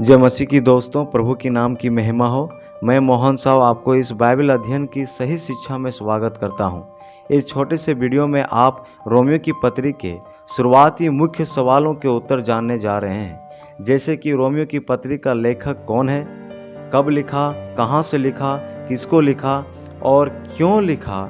जय मसीह की दोस्तों, प्रभु की नाम की महिमा हो। मैं मोहन साहब आपको इस बाइबल अध्ययन की सही शिक्षा में स्वागत करता हूं। इस छोटे से वीडियो में आप रोमियो की पत्री के शुरुआती मुख्य सवालों के उत्तर जानने जा रहे हैं, जैसे कि रोमियो की पत्री का लेखक कौन है, कब लिखा, कहां से लिखा, किसको लिखा और क्यों लिखा।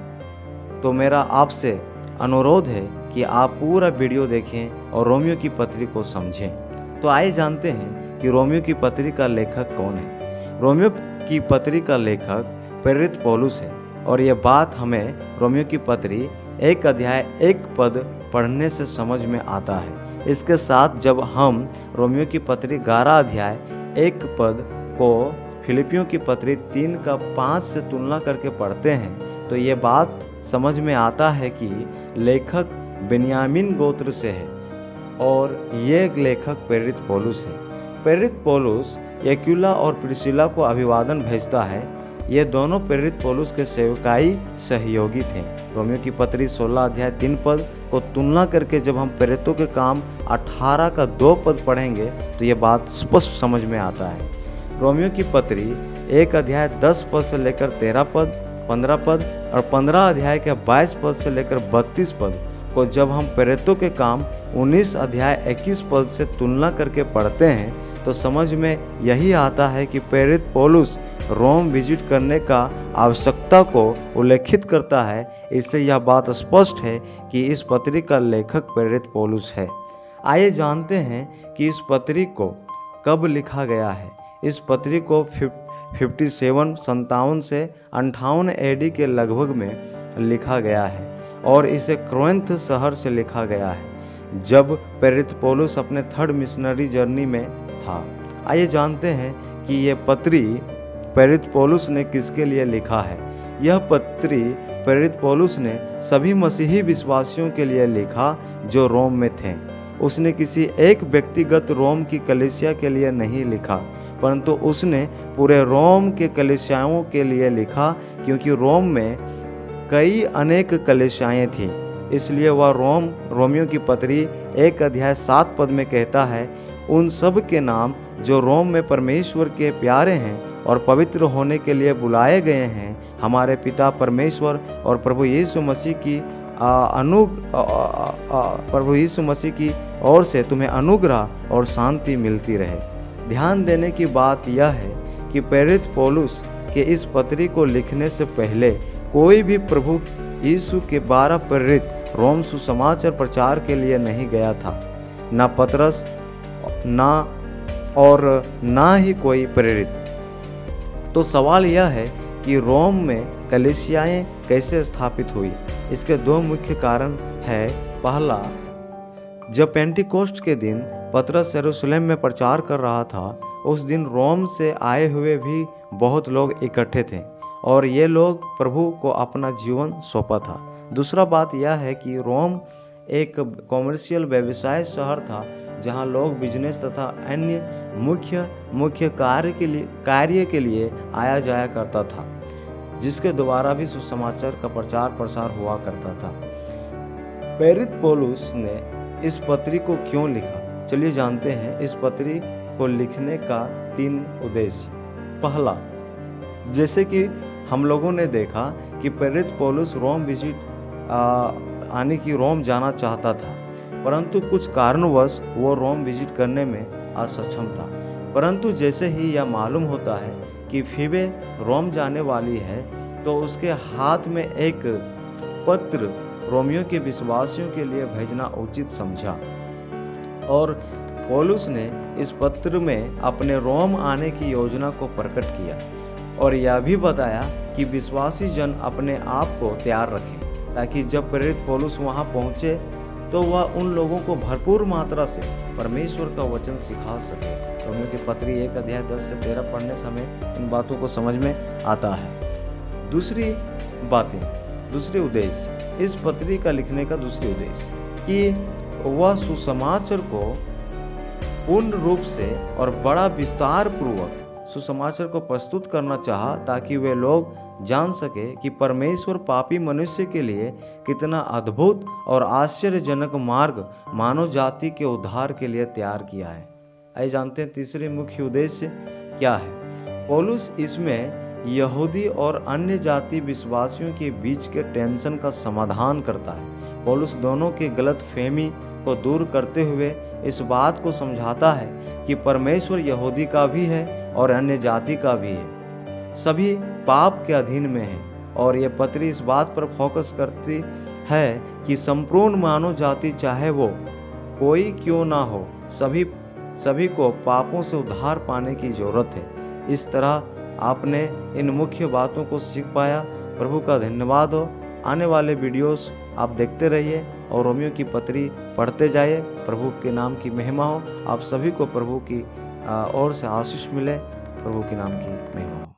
तो मेरा आपसे अनुरोध है कि आप पूरा वीडियो देखें और रोमियो की पत्री को समझें। तो आइए जानते हैं कि रोमियो की पत्री का लेखक कौन है। रोमियो की पत्री का लेखक प्रेरित पौलुस है और यह बात हमें रोमियो की पत्री 1 अध्याय 1 पद पढ़ने से समझ में आता है। इसके साथ जब हम रोमियो की पत्री 11 अध्याय 1 पद को फिलिपियों की पत्री 3 का 5 से तुलना करके पढ़ते हैं तो ये बात समझ में आता है कि लेखक बिन्यामीन गोत्र से है और ये लेखक प्रेरित पौलुस है। प्रेरित पौलुस एक्विला और प्रिस्किला को अभिवादन भेजता है। ये दोनों प्रेरित पौलुस के सेवकाई सहयोगी थे। रोमियो की पत्री 16 अध्याय 3 पद को तुलना करके जब हम प्रेरितों के काम 18 का 2 पद पढ़ेंगे तो ये बात स्पष्ट समझ में आता है। रोमियो की पत्री 1 अध्याय 10 पद से लेकर 13 पद, 15 पद और 15 अध्याय के 22 पद से लेकर 32 पद को जब हम प्रेरितों के काम 19 अध्याय 21 पद से तुलना करके पढ़ते हैं तो समझ में यही आता है कि प्रेरित पौलुस रोम विजिट करने का आवश्यकता को उल्लेखित करता है। इससे यह बात स्पष्ट है कि इस पत्री का लेखक प्रेरित पौलुस है। आइए जानते हैं कि इस पत्री को कब लिखा गया है। इस पत्री को 57 से 58 एडी के लगभग में लिखा गया है और इसे कोरिन्थ शहर से लिखा गया है जब प्रेरित पौलुस अपने 3rd मिशनरी जर्नी में था। आइए जानते हैं कि ये पत्री प्रेरित पौलुस ने किसके लिए लिखा है। यह पत्री प्रेरित पौलुस ने सभी मसीही विश्वासियों के लिए लिखा जो रोम में थे। उसने किसी एक व्यक्तिगत रोम की कलीसिया के लिए नहीं लिखा, परंतु उसने पूरे रोम के कलीसियाओं के लिए लिखा, क्योंकि रोम में कई अनेक कलीसियाएं थीं। इसलिए वह रोमियो की पत्री 1 अध्याय 7 पद में कहता है, उन सब के नाम जो रोम में परमेश्वर के प्यारे हैं और पवित्र होने के लिए बुलाए गए हैं, हमारे पिता परमेश्वर और प्रभु यीशु मसीह की ओर से तुम्हें अनुग्रह और शांति मिलती रहे। ध्यान देने की बात यह है कि प्रेरित पौलुस के इस पत्री को लिखने से पहले कोई भी प्रभु यीशु के 12 प्रेरित रोम सुसमाचार प्रचार के लिए नहीं गया था, ना पतरस ना ही कोई प्रेरित। तो सवाल यह है कि रोम में कलीसियाएं कैसे स्थापित हुई। इसके 2 मुख्य कारण है। पहला, जब पेंटिकोस्ट के दिन पतरस यरूशलेम में प्रचार कर रहा था, उस दिन रोम से आए हुए भी बहुत लोग इकट्ठे थे और ये लोग प्रभु को अपना जीवन सौंपा था। दूसरा बात यह है कि रोम एक कॉमर्शियल व्यवसाय शहर था जहां लोग बिजनेस तथा अन्य मुख्य कार्य के लिए आया जाया करता था, जिसके द्वारा भी सुसमाचार का प्रचार प्रसार हुआ करता था। प्रेरित पौलुस ने इस पत्री को क्यों लिखा, चलिए जानते हैं। इस पत्री को लिखने का 3 उद्देश्य। पहला, जैसे कि हम लोगों ने देखा कि प्रेरित पौलुस रोम विजिट रोम जाना चाहता था, परंतु कुछ कारणवश वो रोम विजिट करने में असक्षम था। परंतु जैसे ही यह मालूम होता है कि फीबे रोम जाने वाली है तो उसके हाथ में एक पत्र रोमियो के विश्वासियों के लिए भेजना उचित समझा और पौलुस ने इस पत्र में अपने रोम आने की योजना को प्रकट किया और यह भी बताया कि विश्वासी जन अपने आप को तैयार रखें ताकि जब प्रेरित पौलुस वहां पहुंचे तो वह उन लोगों को भरपूर मात्रा से परमेश्वर का वचन सिखा सके। रोमियो की पत्री 1 अध्याय 10 से 13 पढ़ने से हमें इन बातों को समझ में आता है। दूसरी उद्देश्य, इस पत्री का लिखने का दूसरी उद्देश्य कि वह सुसमाचार को पूर्ण रूप से और बड़ा विस्तार पूर्वक सुसमाचार को प्रस्तुत करना चाहा, ताकि वे लोग जान सके कि परमेश्वर पापी मनुष्य के लिए कितना अद्भुत और आश्चर्यजनक मार्ग मानव जाति के उद्धार के लिए तैयार किया है। आइए जानते हैं तीसरे मुख्य उद्देश्य क्या है। पौलुस इसमें यहूदी और अन्य जाति विश्वासियों के बीच के टेंशन का समाधान करता है। पौलुस दोनों के गलत फहमी को दूर करते हुए इस बात को समझाता है कि परमेश्वर यहूदी का भी है और अन्य जाति का भी है, सभी पाप के अधीन में है। और यह पत्री इस बात पर फोकस करती है कि संपूर्ण मानव जाति, चाहे वो कोई क्यों ना हो, सभी को पापों से उद्धार पाने की जरूरत है। इस तरह आपने इन मुख्य बातों को सीख पाया। प्रभु का धन्यवाद हो। आने वाले वीडियोस आप देखते रहिए और रोमियो की पत्री पढ़ते जाइए। प्रभु के नाम की महिमा हो। आप सभी को प्रभु की ओर से आशीष मिले। प्रभु के नाम की महिमा हो।